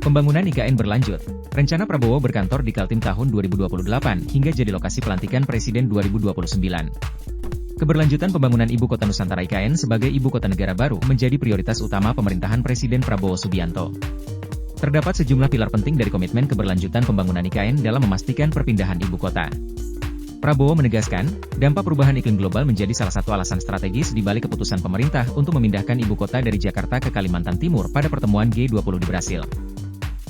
Pembangunan IKN berlanjut. Rencana Prabowo berkantor di Kaltim tahun 2028 hingga jadi lokasi pelantikan Presiden 2029. Keberlanjutan pembangunan Ibu Kota Nusantara IKN sebagai Ibu Kota Negara baru menjadi prioritas utama pemerintahan Presiden Prabowo Subianto. Terdapat sejumlah pilar penting dari komitmen keberlanjutan pembangunan IKN dalam memastikan perpindahan ibu kota. Prabowo menegaskan, dampak perubahan iklim global menjadi salah satu alasan strategis di balik keputusan pemerintah untuk memindahkan ibu kota dari Jakarta ke Kalimantan Timur pada pertemuan G20 di Brasil.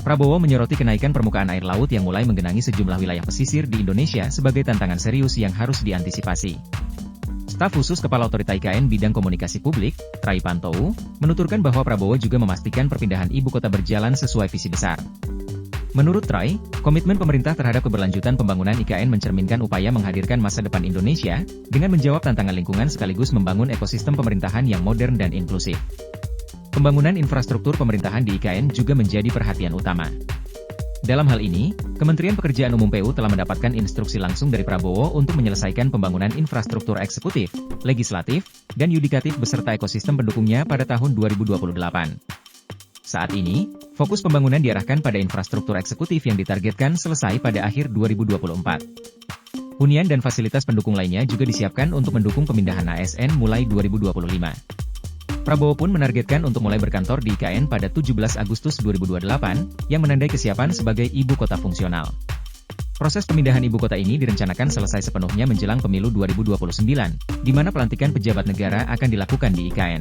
Prabowo menyoroti kenaikan permukaan air laut yang mulai menggenangi sejumlah wilayah pesisir di Indonesia sebagai tantangan serius yang harus diantisipasi. Staf khusus Kepala Otorita IKN Bidang Komunikasi Publik, Trai Pantou, menuturkan bahwa Prabowo juga memastikan perpindahan ibu kota berjalan sesuai visi besar. Menurut Trai, komitmen pemerintah terhadap keberlanjutan pembangunan IKN mencerminkan upaya menghadirkan masa depan Indonesia, dengan menjawab tantangan lingkungan sekaligus membangun ekosistem pemerintahan yang modern dan inklusif. Pembangunan infrastruktur pemerintahan di IKN juga menjadi perhatian utama. Dalam hal ini, Kementerian Pekerjaan Umum PU telah mendapatkan instruksi langsung dari Prabowo untuk menyelesaikan pembangunan infrastruktur eksekutif, legislatif, dan yudikatif beserta ekosistem pendukungnya pada tahun 2028. Saat ini, fokus pembangunan diarahkan pada infrastruktur eksekutif yang ditargetkan selesai pada akhir 2024. Hunian dan fasilitas pendukung lainnya juga disiapkan untuk mendukung pemindahan ASN mulai 2025. Prabowo pun menargetkan untuk mulai berkantor di IKN pada 17 Agustus 2028, yang menandai kesiapan sebagai ibu kota fungsional. Proses pemindahan ibu kota ini direncanakan selesai sepenuhnya menjelang pemilu 2029, di mana pelantikan pejabat negara akan dilakukan di IKN.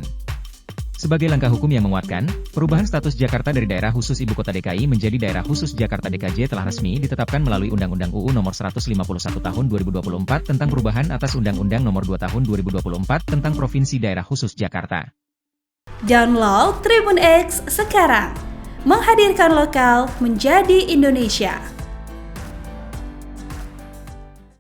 Sebagai langkah hukum yang menguatkan, perubahan status Jakarta dari daerah khusus ibu kota DKI menjadi daerah khusus Jakarta DKJ telah resmi ditetapkan melalui Undang-Undang UU Nomor 151 Tahun 2024 tentang perubahan atas Undang-Undang Nomor 2 Tahun 2024 tentang Provinsi Daerah Khusus Jakarta. Download Tribun X sekarang, menghadirkan lokal menjadi Indonesia.